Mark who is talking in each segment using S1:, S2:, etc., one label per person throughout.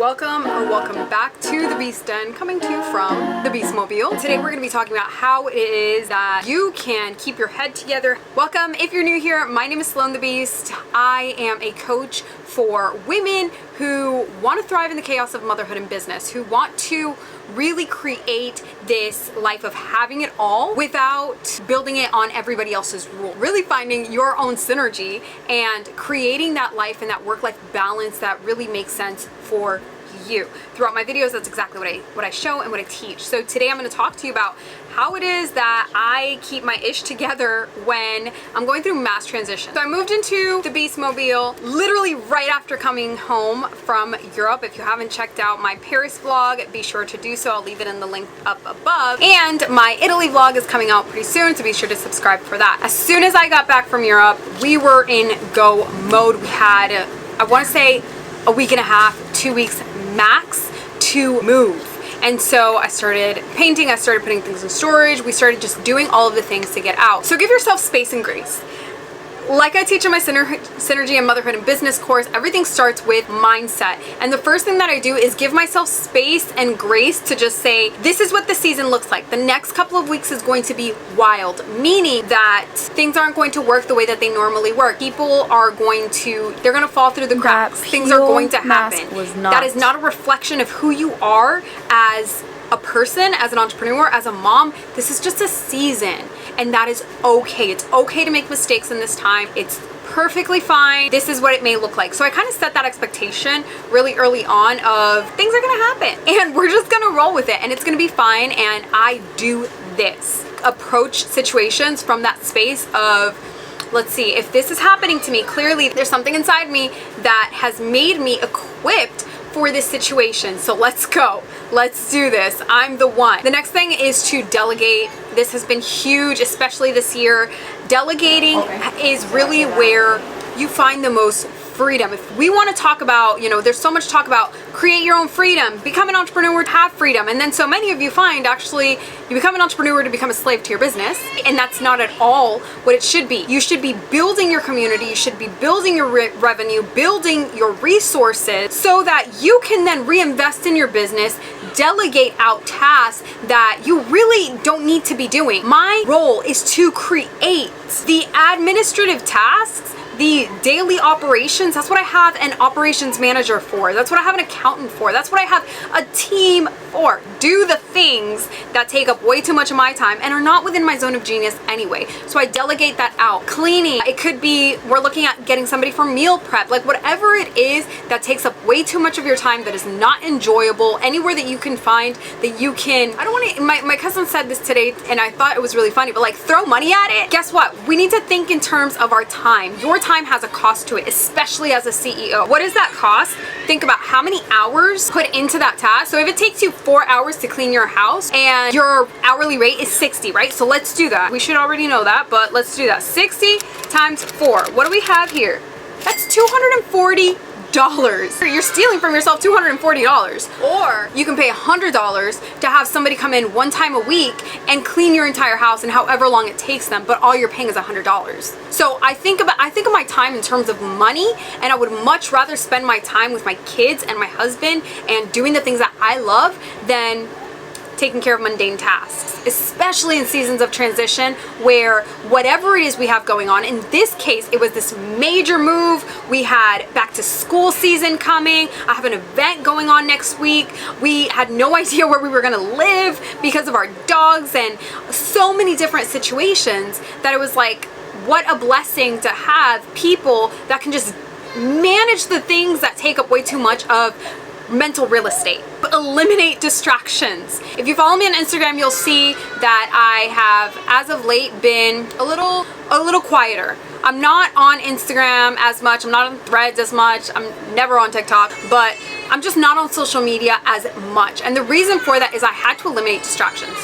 S1: welcome back to the Beast Den, coming to you from the Beastmobile. Today we're going to be talking about how it is that you can keep your head together. Welcome. If you're new here, my name is Sloan the Beast. I am a coach for women who want to thrive in the chaos of motherhood and business, who want to really create this life of having it all without building it on everybody else's rule. Really finding your own synergy and creating that life and that work-life balance that really makes sense for you. Throughout my videos, that's exactly what I show and what I teach. So today I'm going to talk to you about how it is that I keep my ish together when I'm going through mass transition. So I moved into the Beastmobile literally right after coming home from Europe. If you haven't checked out my Paris vlog, be sure to do so. I'll leave it in the link up above. And my Italy vlog is coming out pretty soon, so be sure to subscribe for that. As soon as I got back from Europe, we were in go mode. We had, I want to say, a week and a half, 2 weeks max to move. And so I started painting, I started putting things in storage, we started just doing all of the things to get out. So give yourself space and grace. Like I teach in my Synergy and Motherhood and Business course, everything starts with mindset. And the first thing that I do is give myself space and grace to just say, this is what the season looks like. The next couple of weeks is going to be wild, meaning that things aren't going to work the way that they normally work. People are going to, they're going to fall through the cracks. Things are going to happen. That is not a reflection of who you are as a person, as an entrepreneur, as a mom. This is just a season, and that is okay. It's okay to make mistakes in this time. It's perfectly fine. This is what it may look like. So I kind of set that expectation really early on of things are gonna happen and we're just gonna roll with it and it's gonna be fine. And I do this. Approach situations from that space of, let's see, if this is happening to me, clearly there's something inside me that has made me equipped for this situation. So let's go. Let's do this. I'm the one. The next thing is to delegate. This has been huge, especially this year. Delegating is really where you find the most freedom. If we want to talk about, you know, there's so much talk about create your own freedom, become an entrepreneur to have freedom. And then so many of you find actually you become an entrepreneur to become a slave to your business. And that's not at all what it should be. You should be building your community. You should be building your revenue, building your resources so that you can then reinvest in your business, delegate out tasks that you really don't need to be doing. My role is to create the administrative tasks, the daily operations. That's what I have an operations manager for. That's what I have an accountant for. That's what I have a team for. Do the things that take up way too much of my time and are not within my zone of genius anyway. So I delegate that out. Cleaning, it could be, we're looking at getting somebody for meal prep, like whatever it is that takes up way too much of your time that is not enjoyable, anywhere that you can find that you can, I don't want to, my cousin said this today and I thought it was really funny, but like throw money at it. Guess what? We need to think in terms of our time. Your time has a cost to it, especially as a CEO. What does that cost? Think about how many hours put into that task. So if it takes you 4 hours to clean your house and your hourly rate is 60, right? So let's do that. We should already know that, but let's do that. 60 times 4. What do we have here? That's $240. You're stealing from yourself $240. Or you can pay $100 to have somebody come in one time a week and clean your entire house and however long it takes them, but all you're paying is $100. So I think of my time in terms of money, and I would much rather spend my time with my kids and my husband and doing the things that I love than taking care of mundane tasks, especially in seasons of transition where whatever it is we have going on, in this case, it was this major move. We had back to school season coming. I have an event going on next week. We had no idea where we were gonna live because of our dogs and so many different situations that it was like, what a blessing to have people that can just manage the things that take up way too much of mental real estate. Eliminate distractions. If you follow me on Instagram, you'll see that I have, as of late, been a little quieter. I'm not on Instagram as much. I'm not on Threads as much. I'm never on TikTok, but I'm just not on social media as much. And the reason for that is I had to eliminate distractions.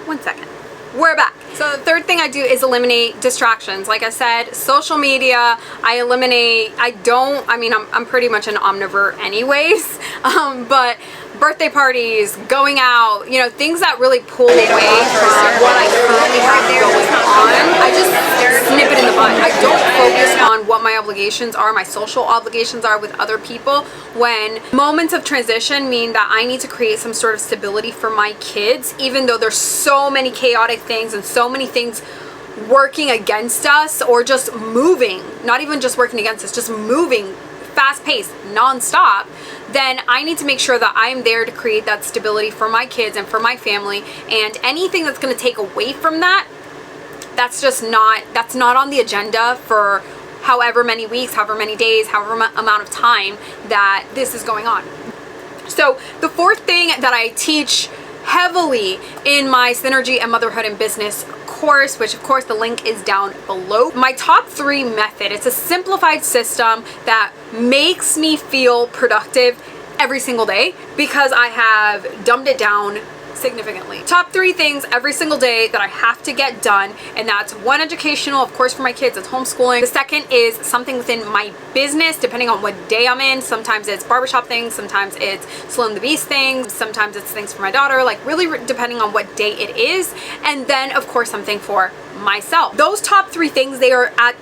S1: 1 second. we're back. So the third thing I do is eliminate distractions. Like I said, social media, I eliminate. I'm pretty much an omnivore anyways, but birthday parties, going out, you know, things that really pull away from what I currently have going on, I just snip it in the bud. I don't focus on what my obligations are, my social obligations are with other people, when moments of transition mean that I need to create some sort of stability for my kids, even though there's so many chaotic things and so many things working against us, or just moving, not even just working against us, just moving fast-paced, non-stop, then I need to make sure that I'm there to create that stability for my kids and for my family. And anything that's going to take away from that, that's not on the agenda for however many weeks, however many days, however amount of time that this is going on. So the fourth thing that I teach heavily in my Synergy and Motherhood and Business course, which of course the link is down below, my top 3 method. It's a simplified system that makes me feel productive every single day because I have dumbed it down significantly. Top 3 things every single day that I have to get done, and that's one, educational, of course, for my kids, it's homeschooling. The second is something within my business, depending on what day I'm in. Sometimes it's barbershop things, sometimes it's Sloan the Beast things, sometimes it's things for my daughter, like really depending on what day it is. And then of course something for myself. Those top 3 things, they are at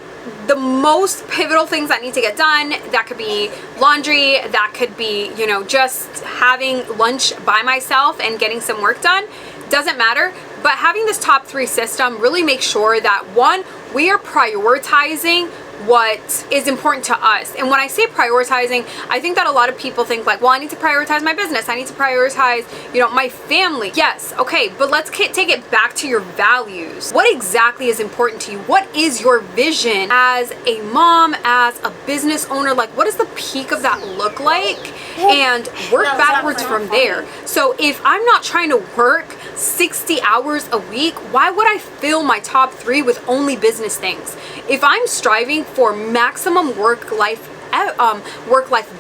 S1: the most pivotal things that need to get done. That could be laundry, that could be, you know, just having lunch by myself and getting some work done. Doesn't matter. But having this top 3 system really makes sure that, one, we are prioritizing what is important to us. And when I say prioritizing, I think that a lot of people think like, well, I need to prioritize my business, I need to prioritize, you know, my family. Yes, okay, but let's take it back to your values. What exactly is important to you? What is your vision as a mom, as a business owner? Like, what does the peak of that look like? And work backwards from there. So if I'm not trying to work 60 hours a week, why would I fill my top 3 with only business things? If I'm striving for maximum work-life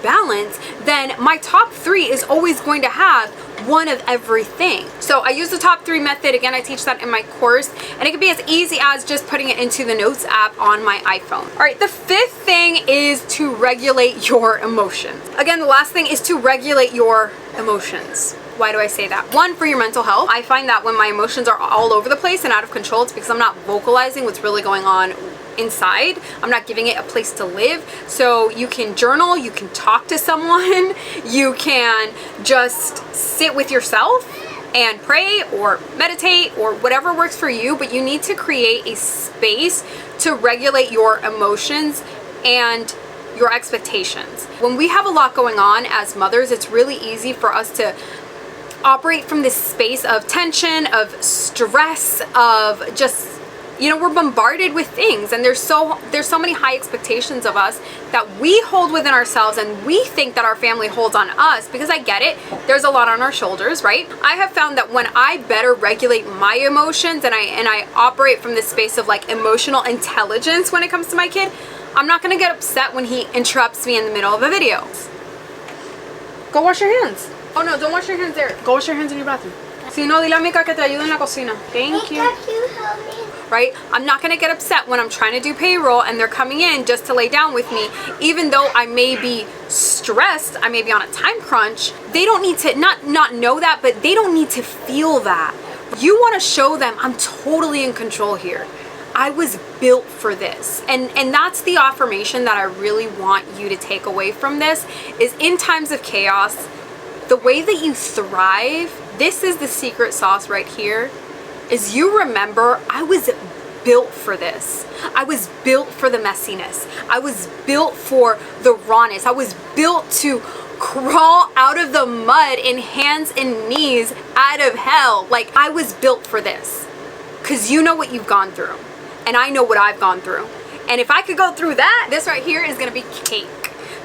S1: balance, then my top 3 is always going to have one of everything. So I use the top 3 method. Again, I teach that in my course, and it can be as easy as just putting it into the notes app on my iPhone. All right, the 5th thing is to regulate your emotions. Again, the last thing is to regulate your emotions. Why do I say that? 1, for your mental health. I find that when my emotions are all over the place and out of control, it's because I'm not vocalizing what's really going on inside. I'm not giving it a place to live. So you can journal, you can talk to someone, you can just sit with yourself and pray or meditate or whatever works for you, but you need to create a space to regulate your emotions and your expectations. When we have a lot going on as mothers, it's really easy for us to operate from this space of tension, of stress, of just, you know, we're bombarded with things, and there's so many high expectations of us that we hold within ourselves, and we think that our family holds on us, because I get it, there's a lot on our shoulders, right? I have found that when I better regulate my emotions and I operate from this space of like emotional intelligence when it comes to my kid, I'm not gonna get upset when he interrupts me in the middle of a video. Go wash your hands. Oh no, don't wash your hands there. Go wash your hands in your bathroom. Si no, dile a Mika que te ayude en la cocina. Thank you. Right? I'm not going to get upset when I'm trying to do payroll and they're coming in just to lay down with me, even though I may be stressed, I may be on a time crunch. They don't need to not know that, but they don't need to feel that. You want to show them I'm totally in control here. I was built for this. And that's the affirmation that I really want you to take away from this, is in times of chaos, the way that you thrive, this is the secret sauce right here, is you remember, I was built for this. I was built for the messiness. I was built for the rawness. I was built to crawl out of the mud in hands and knees out of hell. Like, I was built for this. Because you know what you've gone through. And I know what I've gone through. And if I could go through that, this right here is going to be cake.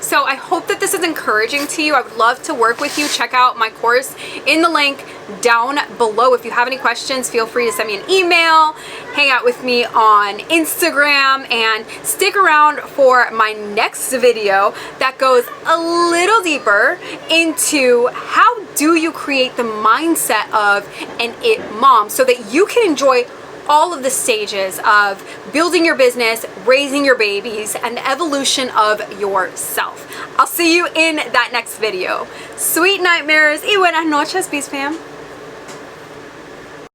S1: So I hope that this is encouraging to you. I would love to work with you. Check out my course in the link down below. If you have any questions, feel free to send me an email, hang out with me on Instagram, and stick around for my next video that goes a little deeper into how do you create the mindset of an it mom so that you can enjoy all of the stages of building your business, raising your babies, and the evolution of yourself. I'll see you in that next video. Sweet nightmares y buenas noches, Beast Fam.